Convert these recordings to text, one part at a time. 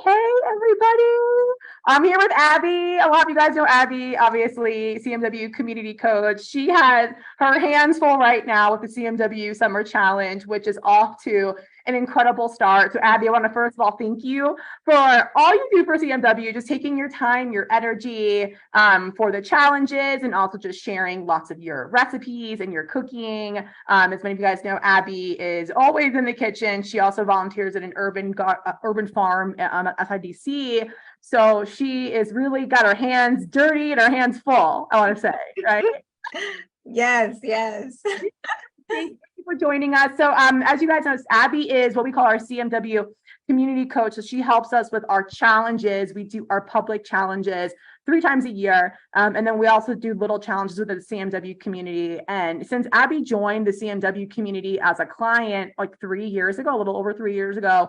Hey, everybody. I'm here with Abby. A lot of you guys know Abby, obviously, CMW community coach. She has her hands full right now with the CMW Summer Challenge, which is off to an incredible start. So, Abby, I want to first of all thank you for all you do for CMW, just taking your time, your energy for the challenges, and also just sharing lots of your recipes and your cooking. As many of you guys know, Abby is always in the kitchen. She also volunteers at an urban farm at SIDC. So she is really got her hands dirty and her hands full, I want to say, right? Yes. Thank you for joining us. So as you guys know, Abby is what we call our CMW community coach. So she helps us with our challenges. We do our public challenges 3 times a year. And then we also do little challenges within the CMW community. And since Abby joined the CMW community as a client like 3 years ago, a little over 3 years ago,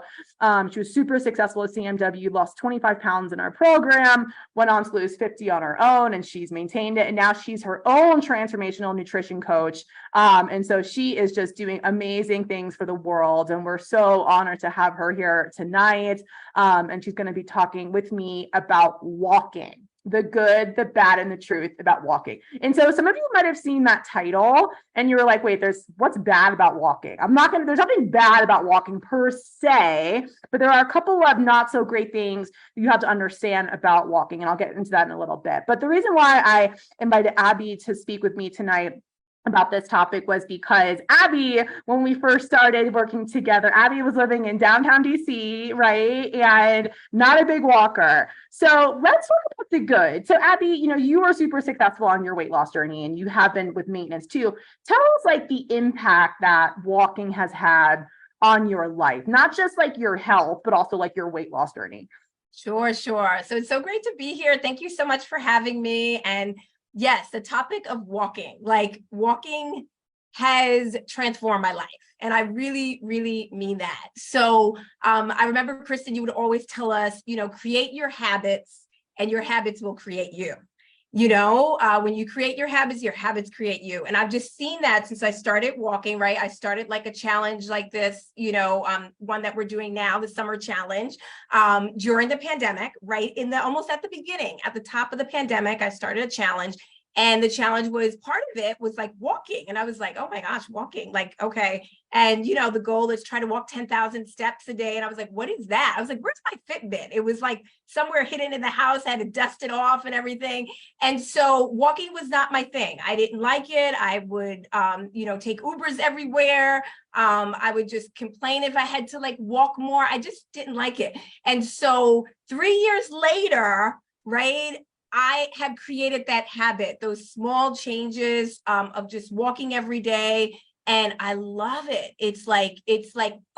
she was super successful at CMW, lost 25 pounds in our program, went on to lose 50 on her own, and she's maintained it. And now she's her own transformational nutrition coach. And so she is just doing amazing things for the world. And we're so honored to have her here tonight. And she's going to be talking with me about walking. The good, the bad, and the truth about walking. And so some of you might have seen that title and you were like, wait, what's bad about walking? There's nothing bad about walking per se, but there are a couple of not so great things you have to understand about walking. And I'll get into that in a little bit. But the reason why I invited Abby to speak with me tonight about this topic was because Abby, when we first started working together, Abby was living in downtown DC, right? And not a big walker. So let's talk about the good. So Abby, you were super successful on your weight loss journey and you have been with maintenance too. Tell us like the impact that walking has had on your life, not just like your health, but also like your weight loss journey. Sure. So it's so great to be here. Thank you so much for having me. And yes, the topic of walking has transformed my life. And I really, really mean that. So I remember, Kristen, you would always tell us, create your habits and your habits will create you. When you create your habits create you. And I've just seen that since I started walking, right? I started like a challenge like this, one that we're doing now, the summer challenge, during the pandemic, right? Almost at the beginning, at the top of the pandemic, I started a challenge. And the challenge was, part of it was like walking. And I was like, oh my gosh, walking, like, okay. And, the goal is try to walk 10,000 steps a day. And I was like, what is that? I was like, where's my Fitbit? It was like somewhere hidden in the house. I had to dust it off and everything. And so walking was not my thing. I didn't like it. I would, take Ubers everywhere. I would just complain if I had to like walk more. I just didn't like it. And so 3 years later, right, I have created that habit, those small changes of just walking every day. And I love it. It's like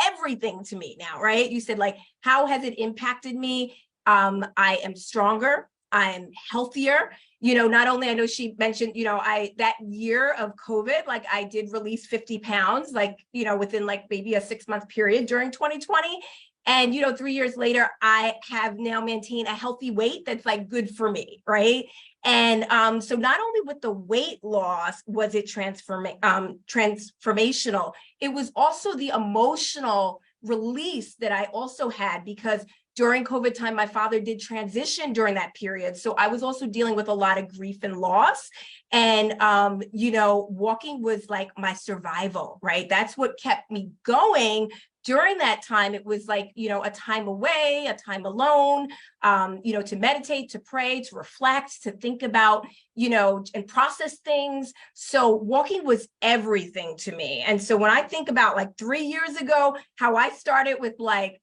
everything to me now, right? You said like, how has it impacted me? I am stronger. I'm healthier. Not only, I know she mentioned, that year of COVID, like I did release 50 pounds, like, within like maybe a 6-month period during 2020. And, 3 years later, I have now maintained a healthy weight that's like good for me, right? And so not only with the weight loss was it transformational, it was also the emotional release that I also had, because during COVID time, my father did transition during that period. So I was also dealing with a lot of grief and loss. And, walking was like my survival, right? That's what kept me going. During that time, it was like, a time away, a time alone, to meditate, to pray, to reflect, to think about, and process things. So walking was everything to me. And so when I think about like 3 years ago, how I started with like,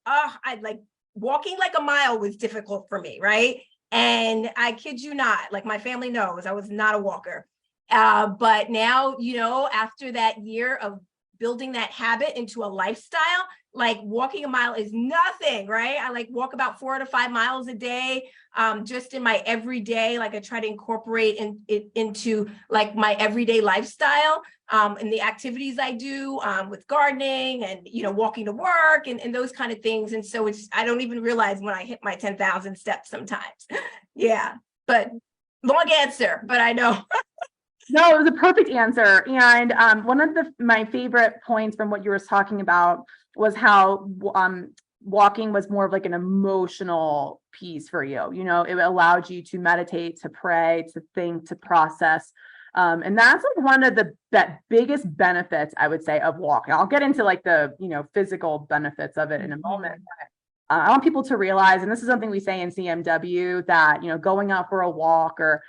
walking like a mile was difficult for me, right? And I kid you not, like my family knows I was not a walker. But now, after that year of building that habit into a lifestyle, like walking a mile is nothing, right? I like walk about 4 to 5 miles a day, just in my everyday. Like I try to incorporate it into like my everyday lifestyle, and the activities I do with gardening and, walking to work and those kind of things. And so I don't even realize when I hit my 10,000 steps sometimes. Yeah, but long answer, but I know. No, it was a perfect answer. And one of my favorite points from what you were talking about was how walking was more of like an emotional piece for you. You know, it allowed you to meditate, to pray, to think, to process. And that's like one of the biggest benefits, I would say, of walking. I'll get into like the, you know, physical benefits of it in a moment. I want people to realize, and this is something we say in CMW, that, you know, going out for a walk or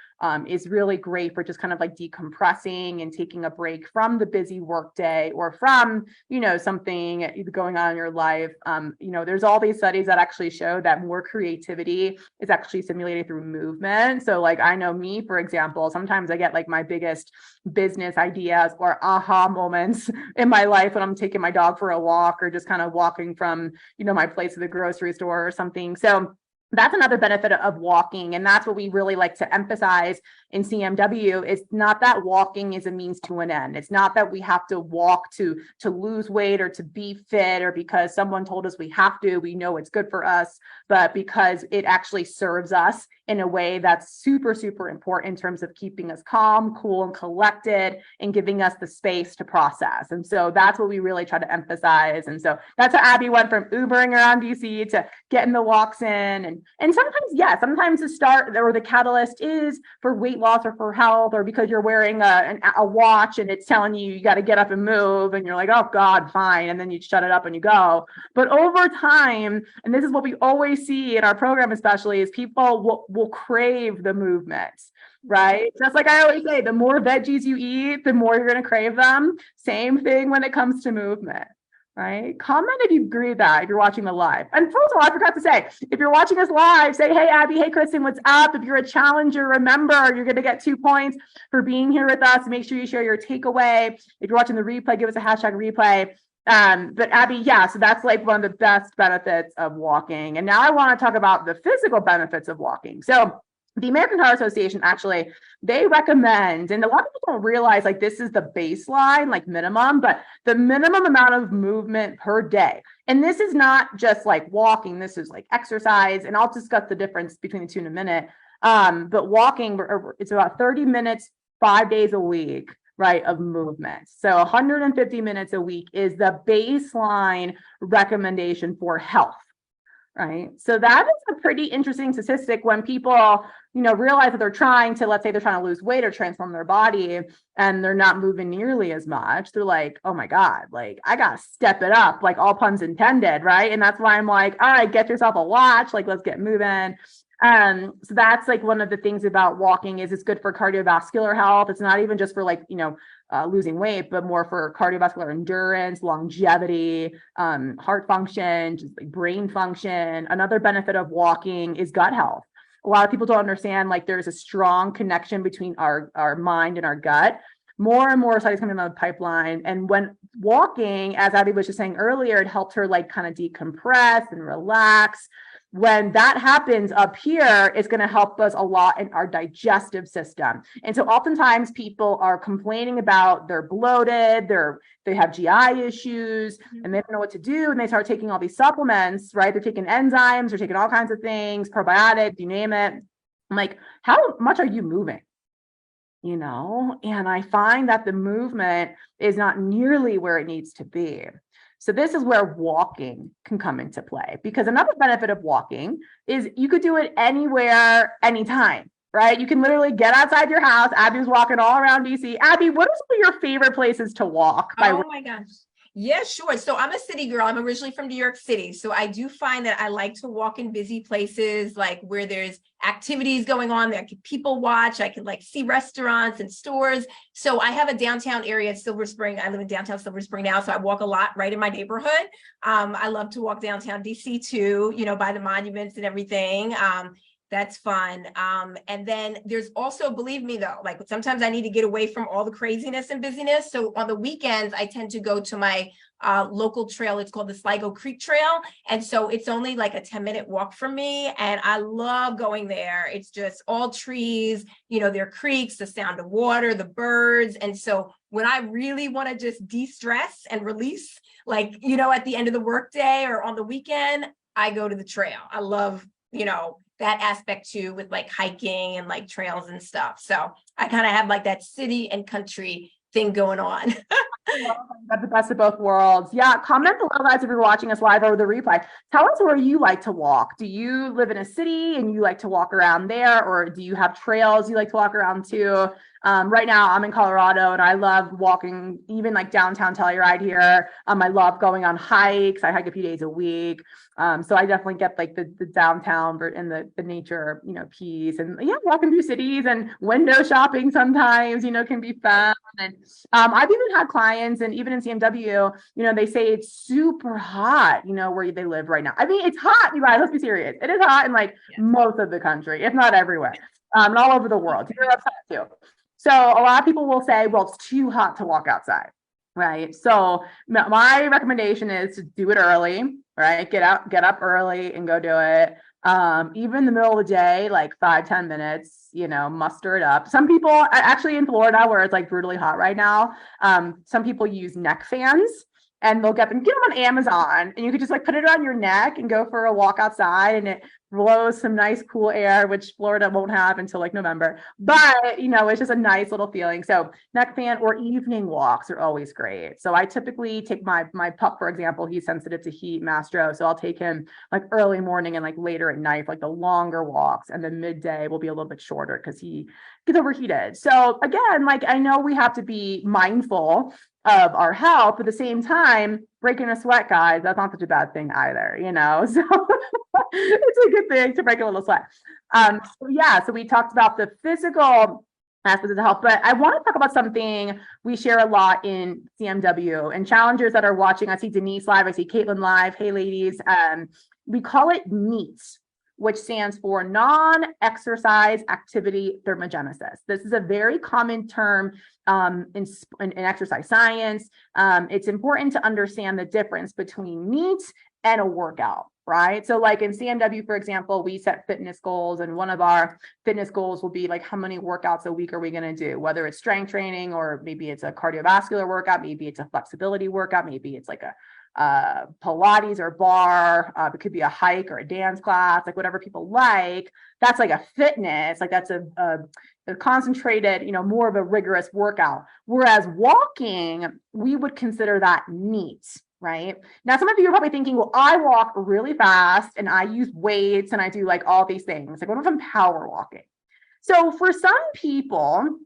is really great for just kind of like decompressing and taking a break from the busy workday or from, you know, something going on in your life. You know, there's all these studies that actually show that more creativity is actually stimulated through movement. So like, I know me, for example, sometimes I get like my biggest business ideas or aha moments in my life when I'm taking my dog for a walk or just kind of walking from, you know, my place to the grocery store or something. So that's another benefit of walking. And that's what we really like to emphasize in CMW. It's not that walking is a means to an end. It's not that we have to walk to lose weight or to be fit or because someone told us we have to, we know it's good for us, but because it actually serves us in a way that's super, super important in terms of keeping us calm, cool, and collected and giving us the space to process. And so that's what we really try to emphasize. And so that's how Abby went from Ubering around DC to getting the walks in. And sometimes, yeah, sometimes the start or the catalyst is for weight loss or for health or because you're wearing a watch and it's telling you got to get up and move and you're like, oh God, fine. And then you shut it up and you go. But over time, and this is what we always see in our program, especially, is people will crave the movement, right? Just like I always say, the more veggies you eat, the more you're going to crave them. Same thing when it comes to movement. Right? Comment if you agree with that, if you're watching the live. And first of all, I forgot to say, if you're watching us live, say, hey, Abby, hey, Kristen, what's up? If you're a challenger, remember, you're going to get 2 points for being here with us. Make sure you share your takeaway. If you're watching the replay, give us a hashtag replay. But Abby, yeah, so that's like one of the best benefits of walking. And now I want to talk about the physical benefits of walking. So the American Heart Association, actually, they recommend, and a lot of people don't realize like this is the baseline, like minimum, but the minimum amount of movement per day. And this is not just like walking, this is like exercise. And I'll discuss the difference between the two in a minute. But walking, it's about 30 minutes, 5 days a week, right, of movement. So 150 minutes a week is the baseline recommendation for health. Right. So that is a pretty interesting statistic when people, you know, realize that they're trying to, let's say they're trying to lose weight or transform their body and they're not moving nearly as much. They're like, oh my God, like I got to step it up, like all puns intended. Right. And that's why I'm like, all right, get yourself a watch, like let's get moving. So that's like one of the things about walking is it's good for cardiovascular health. It's not even just for like, you know, losing weight, but more for cardiovascular endurance, longevity, heart function, just like brain function. Another benefit of walking is gut health. A lot of people don't understand like there's a strong connection between our mind and our gut. More and more studies coming down the pipeline. And when walking, as Abby was just saying earlier, it helped her like kind of decompress and relax. When that happens up here, it's going to help us a lot in our digestive system. And so oftentimes people are complaining about they're bloated, they have GI issues, and they don't know what to do. And they start taking all these supplements, right? They're taking enzymes, they're taking all kinds of things, probiotics, you name it. I'm like, how much are you moving? You know, and I find that the movement is not nearly where it needs to be. So this is where walking can come into play, because another benefit of walking is you could do it anywhere, anytime, right? You can literally get outside your house. Abby's walking all around DC. Abby, what are some of your favorite places to walk? Oh my gosh. Yeah, sure. So I'm a city girl. I'm originally from New York City. So I do find that I like to walk in busy places, like where there's activities going on that I can people watch. I can like see restaurants and stores. So I have a downtown area at Silver Spring. I live in downtown Silver Spring now. So I walk a lot right in my neighborhood. I love to walk downtown DC too, you know, by the monuments and everything. That's fun. And then there's also, believe me though, like sometimes I need to get away from all the craziness and busyness. So on the weekends, I tend to go to my local trail. It's called the Sligo Creek Trail. And so it's only like a 10-minute walk from me. And I love going there. It's just all trees, you know, there are creeks, the sound of water, the birds. And so when I really want to just de-stress and release, like, you know, at the end of the workday or on the weekend, I go to the trail. I love, you know, that aspect too, with like hiking and like trails and stuff. So I kind of have like that city and country thing going on. Got the best of both worlds. Yeah, comment below, guys, if you're watching us live or the replay. Tell us where you like to walk. Do you live in a city and you like to walk around there, or do you have trails you like to walk around too? Right now, I'm in Colorado and I love walking, even like downtown Telluride here. I love going on hikes. I hike a few days a week. So I definitely get like the downtown and the nature, piece, and yeah, walking through cities and window shopping sometimes, can be fun. And I've even had clients, and even in CMW, they say it's super hot, where they live right now. I mean, it's hot, you guys, let's be serious. It is hot in like most of the country, if not everywhere, and all over the world. You're upset too. So a lot of people will say, well, it's too hot to walk outside, right? So my recommendation is to do it early, right? Get up early and go do it. Even in the middle of the day, like 5-10 minutes, muster it up. Some people, actually in Florida, where it's like brutally hot right now, some people use neck fans. And they'll get them on Amazon, and you could just like put it on your neck and go for a walk outside, and it blows some nice cool air, which Florida won't have until like November. But it's just a nice little feeling. So neck fan or evening walks are always great. So I typically take my pup, for example. He's sensitive to heat, Mastro. So I'll take him like early morning and like later at night, like the longer walks, and then midday will be a little bit shorter because he gets overheated. So again, like I know we have to be mindful of our health, but at the same time, breaking a sweat, guys, that's not such a bad thing either, so it's a good thing to break a little sweat. So we talked about the physical aspects of the health, but I want to talk about something we share a lot in CMW, and challengers that are watching. I see Denise live, I see Caitlin live. Hey ladies, we call it NEAT, which stands for non-exercise activity thermogenesis. This is a very common term in exercise science. It's important to understand the difference between NEAT and a workout, right? So like in CMW, for example, we set fitness goals, and one of our fitness goals will be like, how many workouts a week are we going to do? Whether it's strength training, or maybe it's a cardiovascular workout, maybe it's a flexibility workout, maybe it's like a Pilates or bar, it could be a hike or a dance class, like whatever people like. That's like a fitness, like that's a concentrated, more of a rigorous workout. Whereas walking, we would consider that NEAT, right? Now, some of you are probably thinking, well, I walk really fast and I use weights and I do like all these things. Like, what if I'm power walking? So for some people,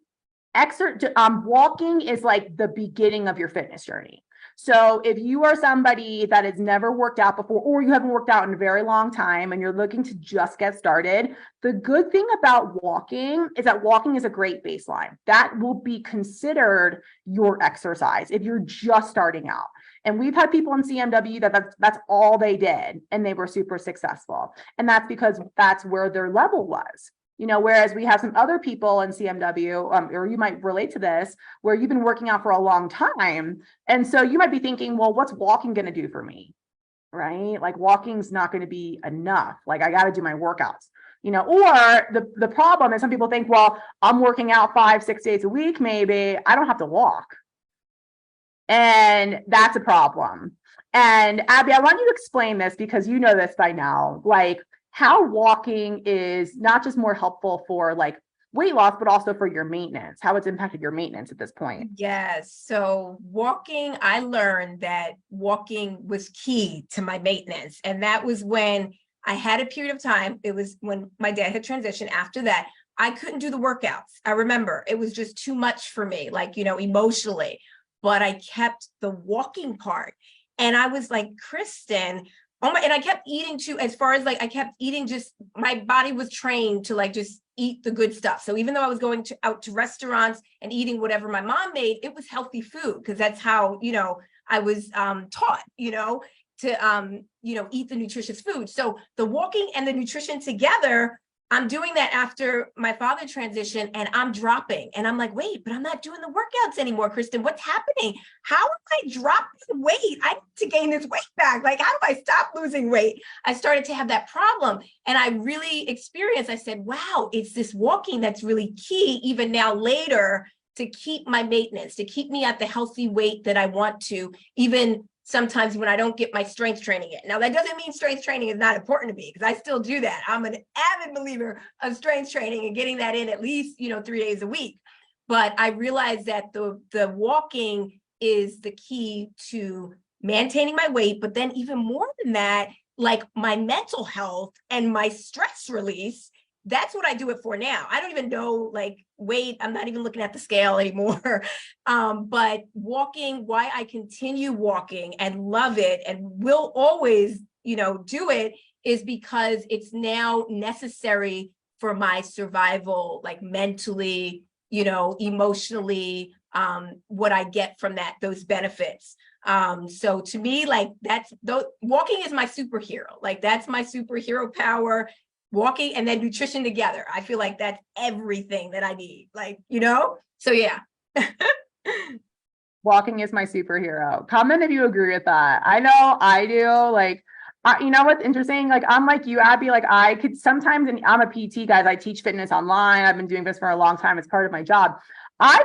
walking is like the beginning of your fitness journey. So if you are somebody that has never worked out before, or you haven't worked out in a very long time and you're looking to just get started, the good thing about walking is that walking is a great baseline. That will be considered your exercise if you're just starting out. And we've had people in CMW that's all they did, and they were super successful. And that's because that's where their level was. Whereas we have some other people in CMW, or you might relate to this, where you've been working out for a long time. And so you might be thinking, well, what's walking going to do for me? Right? Like walking's not going to be enough. Like I got to do my workouts, or the problem is some people think, well, I'm working out 5-6 days a week. Maybe I don't have to walk. And that's a problem. And Abby, I want you to explain this because you know this by now, like how walking is not just more helpful for like weight loss, but also for your maintenance, how it's impacted your maintenance at this point. Yes. So walking, I learned that walking was key to my maintenance. And that was when I had a period of time. It was when my dad had transitioned. After that, I couldn't do the workouts. I remember it was just too much for me, like, emotionally, but I kept the walking part. And I was like, Kristen, oh my, and I kept eating too, as far as like, I kept eating, just my body was trained to like, just eat the good stuff. So even though I was going out to restaurants and eating whatever my mom made, it was healthy food. Cause that's how, I was taught, to, eat the nutritious food. So the walking and the nutrition together, I'm doing that after my father transitioned, and I'm dropping, and I'm like, wait, but I'm not doing the workouts anymore, Kristen. What's happening? How am I dropping weight? I need to gain this weight back. Like, how do I stop losing weight? I started to have that problem, and I really experienced, I said, wow, it's this walking that's really key, even now later, to keep my maintenance, to keep me at the healthy weight that I want to, even sometimes when I don't get my strength training in. Now, that doesn't mean strength training is not important to me, because I still do that. I'm an avid believer of strength training and getting that in at least, 3 days a week. but I realized that the walking is the key to maintaining my weight, but then even more than that, like my mental health and my stress release. That's what I do it for now. I don't even know like weight. I'm not even looking at the scale anymore. But walking, why I continue walking and love it and will always, do it, is because it's now necessary for my survival, like mentally, emotionally, what I get from those benefits. So to me, like walking is my superhero. Like that's my superhero power, walking and then nutrition together. I feel like that's everything that I need, like, so yeah. Walking is my superhero. Comment if you agree with that. I know I do. Like, you know what's interesting? Like, I'm like you, Abby. Like, I could sometimes, and I'm a PT, guys. I teach fitness online. I've been doing this for a long time. It's part of my job. I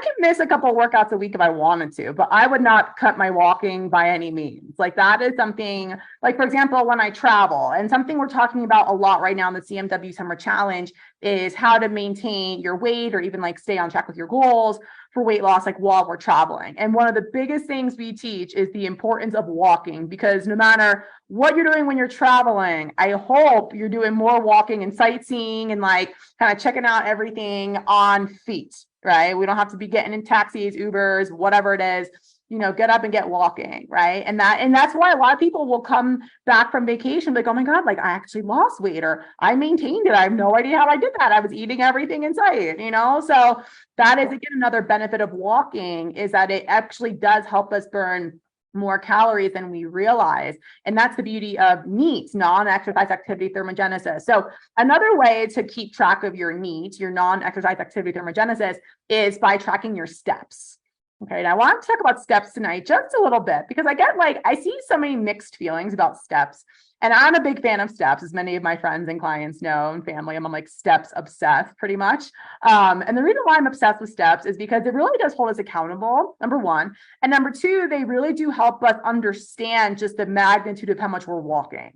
can miss a couple workouts a week if I wanted to, but I would not cut my walking by any means. Like that is something, like, for example, when I travel, and something we're talking about a lot right now in the CMW Summer Challenge is how to maintain your weight or even like stay on track with your goals for weight loss, like while we're traveling. And one of the biggest things we teach is the importance of walking, because no matter what you're doing when you're traveling, I hope you're doing more walking and sightseeing and like kind of checking out everything on feet. Right? We don't have to be getting in taxis, Ubers, whatever it is, get up and get walking. Right. And that's why a lot of people will come back from vacation like, oh my God, like I actually lost weight or I maintained it. I have no idea how I did that. I was eating everything in sight, so that is again another benefit of walking, is that it actually does help us burn more calories than we realize. And that's the beauty of NEAT, non-exercise activity thermogenesis. So another way to keep track of your NEAT, your non-exercise activity thermogenesis, is by tracking your steps. Okay, now I want to talk about steps tonight just a little bit, because I see so many mixed feelings about steps. And I'm a big fan of steps, as many of my friends and clients know, and family. I'm like steps obsessed pretty much. And the reason why I'm obsessed with steps is because it really does hold us accountable, number one. And number two, they really do help us understand just the magnitude of how much we're walking.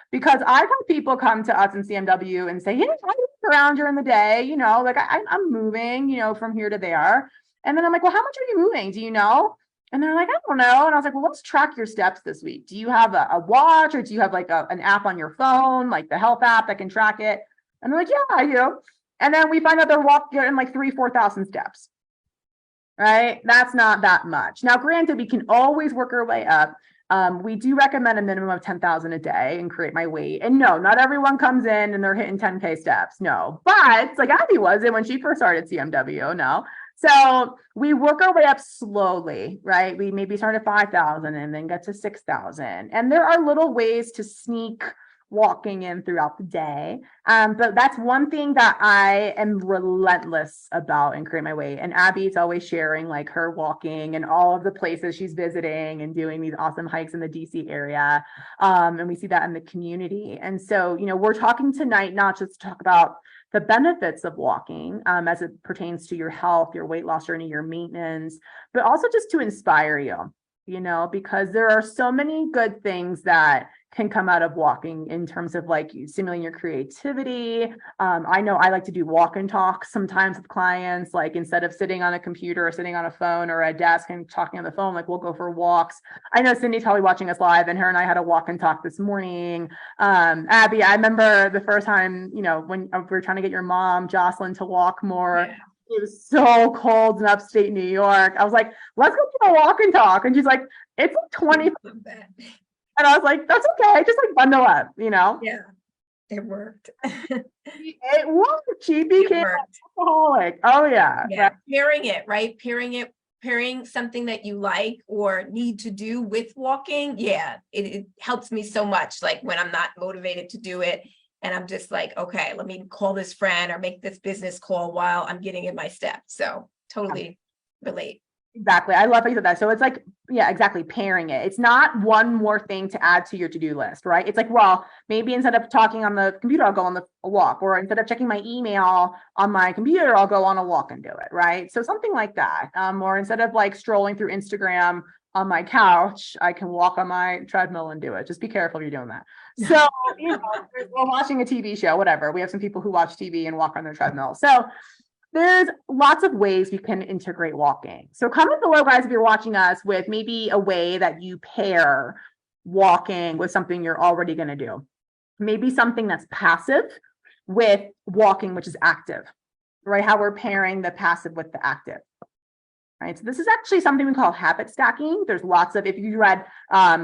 Because I've had people come to us in CMW and say, hey, I walk around during the day, like I'm moving, from here to there. And then I'm like, well, how much are you moving? Do you know? And they're like, I don't know. And I was like, well, let's track your steps this week. Do you have a watch, or do you have like an app on your phone, like the health app that can track it? And they're like, yeah, I do. And then we find out they're getting like 4,000 steps, right? That's not that much. Now, granted, we can always work our way up. We do recommend a minimum of 10,000 a day and create my weight. And no, not everyone comes in and they're hitting 10K steps. No, but like Abby was it when she first started CMW. No. So we work our way up slowly, right? We maybe start at 5,000 and then get to 6,000. And there are little ways to sneak walking in throughout the day. But that's one thing that I am relentless about in Create My Weight. And Abby's always sharing like her walking and all of the places she's visiting and doing these awesome hikes in the DC area. And we see that in the community. And so, we're talking tonight, not just to talk about the benefits of walking as it pertains to your health, your weight loss journey, your maintenance, but also just to inspire you, because there are so many good things that can come out of walking in terms of like stimulating your creativity. I know I like to do walk and talk sometimes with clients, like instead of sitting on a computer or sitting on a phone or a desk and talking on the phone, like we'll go for walks. I know Cindy's probably watching us live, and her and I had a walk and talk this morning. Abby, I remember the first time, when we were trying to get your mom, Jocelyn, to walk more. Yeah. It was so cold in upstate New York. I was like, let's go for a walk and talk. And she's like, it's like 20. And I was like, that's okay. Just like bundle up, Yeah, it worked. It worked. She became an alcoholic. Oh yeah. Yeah. Pairing it, right? Pairing something that you like or need to do with walking. Yeah, it helps me so much. Like when I'm not motivated to do it and I'm just like, okay, let me call this friend or make this business call while I'm getting in my steps. So totally relate. Exactly. I love how you said that. So it's like, yeah, exactly. Pairing it. It's not one more thing to add to your to-do list, right? It's like, well, maybe instead of talking on the computer, I'll go on a walk, or instead of checking my email on my computer, I'll go on a walk and do it, right? So something like that. Or instead of like strolling through Instagram on my couch, I can walk on my treadmill and do it. Just be careful if you're doing that. So, we're watching a TV show, whatever. We have some people who watch TV and walk on their treadmill. So there's lots of ways we can integrate walking. So comment below, guys, if you're watching us, with maybe a way that you pair walking with something you're already going to do. Maybe something that's passive with walking, which is active, right? How we're pairing the passive with the active. Right. So this is actually something we call habit stacking. There's lots of, if you read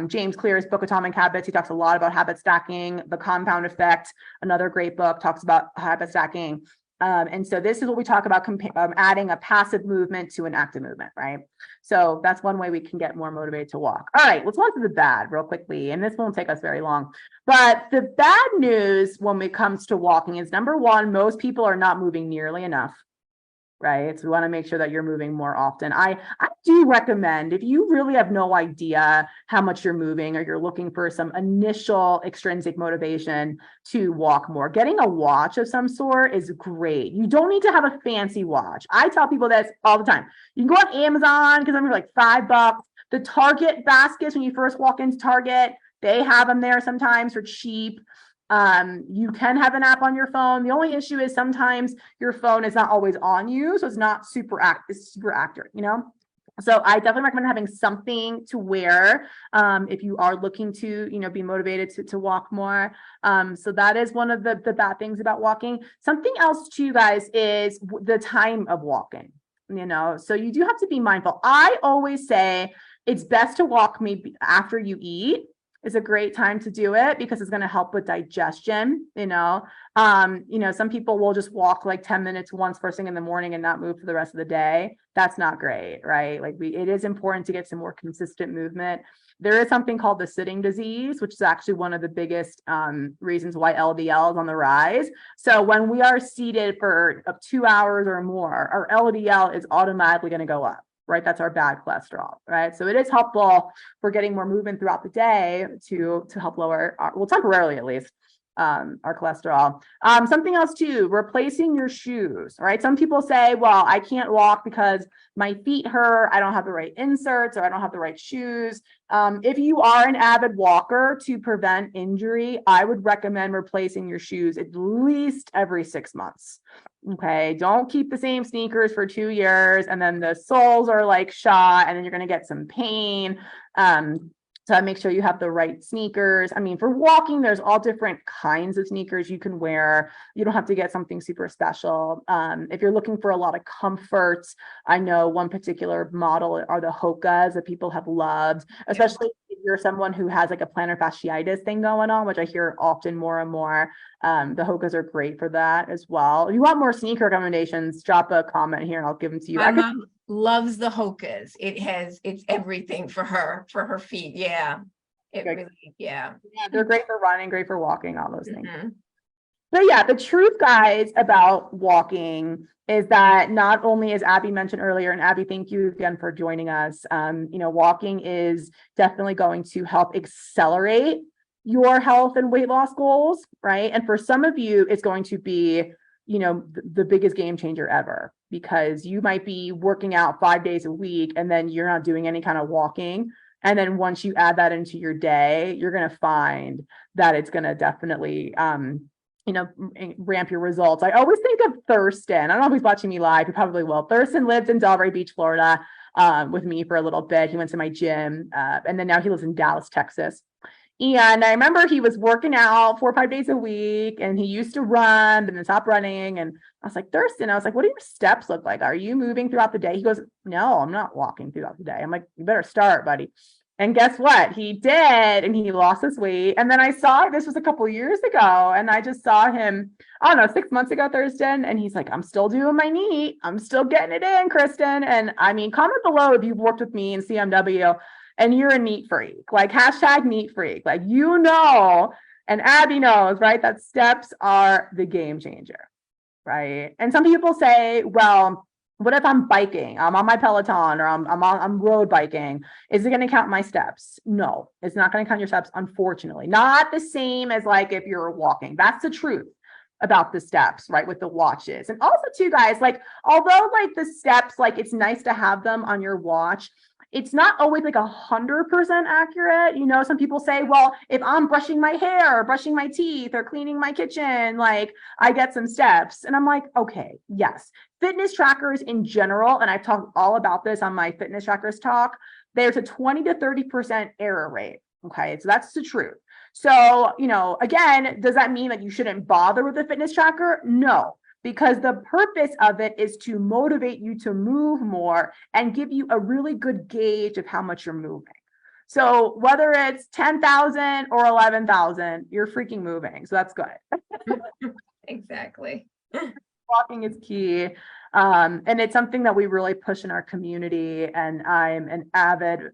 James Clear's book, Atomic Habits, he talks a lot about habit stacking. The Compound Effect, another great book, talks about habit stacking. And so this is what we talk about, adding a passive movement to an active movement, right? So that's one way we can get more motivated to walk. All right, let's go on to the bad real quickly, and this won't take us very long. But the bad news when it comes to walking is, number one, most people are not moving nearly enough. Right. So we want to make sure that you're moving more often. I do recommend, if you really have no idea how much you're moving, or you're looking for some initial extrinsic motivation to walk more, getting a watch of some sort is great. You don't need to have a fancy watch. I tell people this all the time. You can go on Amazon, because I'm like $5. The Target baskets, when you first walk into Target, they have them there sometimes for cheap. You can have an app on your phone. The only issue is sometimes your phone is not always on you, so it's not super accurate, you know? So I definitely recommend having something to wear if you are looking to, you know, be motivated to walk more. So that is one of the bad things about walking. Something else too, guys, is the time of walking, you know? So you do have to be mindful. I always say it's best to walk maybe after you eat. Is a great time to do it, because it's going to help with digestion. You know, some people will just walk like 10 minutes once first thing in the morning and not move for the rest of the day. That's not great, right? Like it is important to get some more consistent movement. There is something called the sitting disease, which is actually one of the biggest reasons why LDL is on the rise. So when we are seated for 2 hours or more, our LDL is automatically going to go up. Right, that's our bad cholesterol, right? So it is helpful for getting more movement throughout the day to help lower, well, temporarily at least, our cholesterol. Something else too, replacing your shoes, right? Some people say, well, I can't walk because my feet hurt, I don't have the right inserts, or I don't have the right shoes. If you are an avid walker, to prevent injury, I would recommend replacing your shoes at least every 6 months. Okay, don't keep the same sneakers for 2 years and then the soles are like shot and then you're going to get some pain. So make sure you have the right sneakers. I mean, for walking, there's all different kinds of sneakers you can wear. You don't have to get something super special. If you're looking for a lot of comfort, I know one particular model are the Hokas that people have loved, especially if you're someone who has like a plantar fasciitis thing going on, which I hear often more and more. The Hokas are great for that as well. If you want more sneaker recommendations, drop a comment here and I'll give them to you. My mom loves the Hokas. It's everything for her feet. Yeah. Yeah. They're great for running, great for walking, all those things. But yeah, the truth, guys, about walking is that not only, as Abby mentioned earlier, and Abby, thank you again for joining us. Walking is definitely going to help accelerate your health and weight loss goals, right? And for some of you, it's going to be, the biggest game changer ever, because you might be working out 5 days a week and then you're not doing any kind of walking. And then once you add that into your day, you're going to find that it's going to definitely, ramp your results. I always think of Thurston. I don't know if he's watching me live. He probably will. Thurston lived in Delray Beach, Florida, with me for a little bit. He went to my gym, and then now he lives in Dallas, Texas. And I remember he was working out 4 or 5 days a week, and he used to run, but then stopped running. And I was like, Thurston, what do your steps look like? Are you moving throughout the day? He goes, no, I'm not walking throughout the day. I'm like, you better start, buddy. And guess what? He did, and he lost his weight. And then I saw, this was a couple of years ago, and I just saw him, I don't know, 6 months ago, Thurston, and he's like, I'm still doing my NEAT. I'm still getting it in, Kristen. And I mean, comment below if you've worked with me in CMW and you're a NEAT freak, like hashtag NEAT freak, like, and Abby knows, right, that steps are the game changer, right? And some people say, well, what if I'm biking? I'm on my Peloton, or I'm road biking. Is it going to count my steps? No, it's not going to count your steps, unfortunately. Not the same as like if you're walking. That's the truth about the steps, right? With the watches. And also too, guys, like, although like the steps, like it's nice to have them on your watch, it's not always like 100% accurate. You know, some people say, well, if I'm brushing my hair, or brushing my teeth, or cleaning my kitchen, like I get some steps. And I'm like, okay, yes. Fitness trackers in general, and I've talked all about this on my fitness trackers talk, there's a 20 to 30% error rate. Okay, so that's the truth. So, you know, again, does that mean that you shouldn't bother with a fitness tracker? No, because the purpose of it is to motivate you to move more and give you a really good gauge of how much you're moving. So whether it's 10,000 or 11,000, you're freaking moving. So that's good. Exactly. Walking is key. And it's something that we really push in our community. And I'm an avid,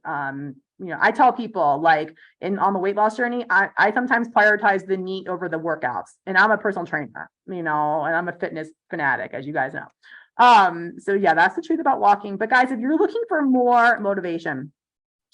you know, I tell people like on the weight loss journey, I sometimes prioritize the NEAT over the workouts, and I'm a personal trainer, you know, and I'm a fitness fanatic, as you guys know. So yeah, that's the truth about walking. But guys, if you're looking for more motivation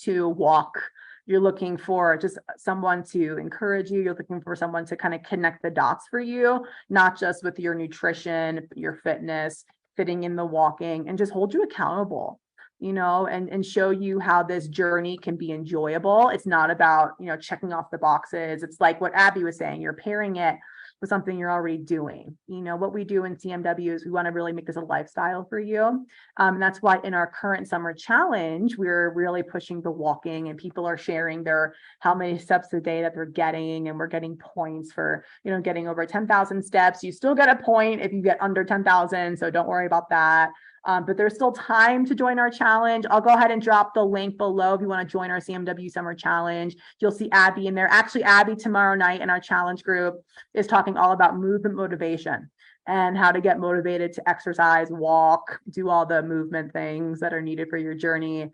to walk, you're looking for just someone to encourage you, you're looking for someone to kind of connect the dots for you, not just with your nutrition, your fitness, fitting in the walking, and just hold you accountable, you know, and show you how this journey can be enjoyable. It's not about, you know, checking off the boxes. It's like what Abby was saying, you're pairing it with something you're already doing. You know, what we do in CMW is we want to really make this a lifestyle for you. And that's why in our current summer challenge, we're really pushing the walking, and people are sharing their how many steps a day that they're getting. And we're getting points for, you know, getting over 10,000 steps. You still get a point if you get under 10,000. So don't worry about that. But there's still time to join our challenge. I'll go ahead and drop the link below if you want to join our CMW Summer Challenge. You'll see Abby in there. Actually, Abby tomorrow night in our challenge group is talking all about movement motivation and how to get motivated to exercise, walk, do all the movement things that are needed for your journey.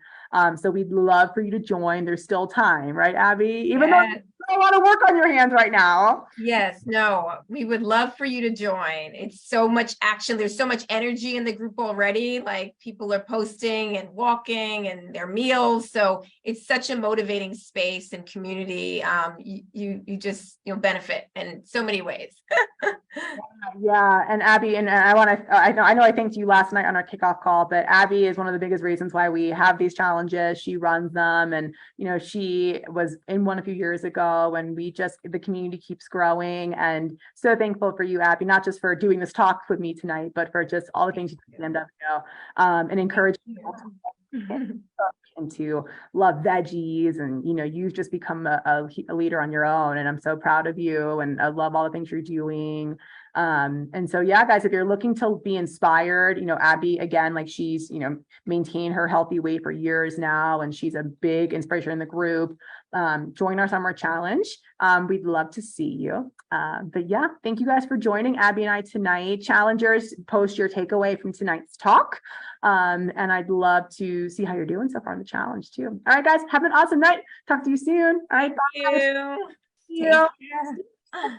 So we'd love for you to join. There's still time, right, Abby? Even though you have a lot of work on your hands right now. Yes, no, we would love for you to join. It's so much action. There's so much energy in the group already. Like people are posting and walking and their meals. So it's such a motivating space and community. You just, you'll benefit in so many ways. Yeah, and Abby, and I know I thanked you last night on our kickoff call, but Abby is one of the biggest reasons why we have these challenges. She runs them, and you know, she was in one a few years ago, and the community keeps growing. And so thankful for you, Abby, not just for doing this talk with me tonight, but for just all the things you do at CMW, and encouraging people and to love veggies. And you know, you've just become a leader on your own, and I'm so proud of you, and I love all the things you're doing. And so yeah, guys, if you're looking to be inspired, you know, Abby, again, like she's, you know, maintained her healthy weight for years now, and she's a big inspiration in the group. Join our summer challenge. We'd love to see you. But yeah, thank you guys for joining Abby and I tonight. Challengers, post your takeaway from tonight's talk. And I'd love to see how you're doing so far in the challenge too. All right, guys, have an awesome night. Talk to you soon. All right, bye. Thank you. See you.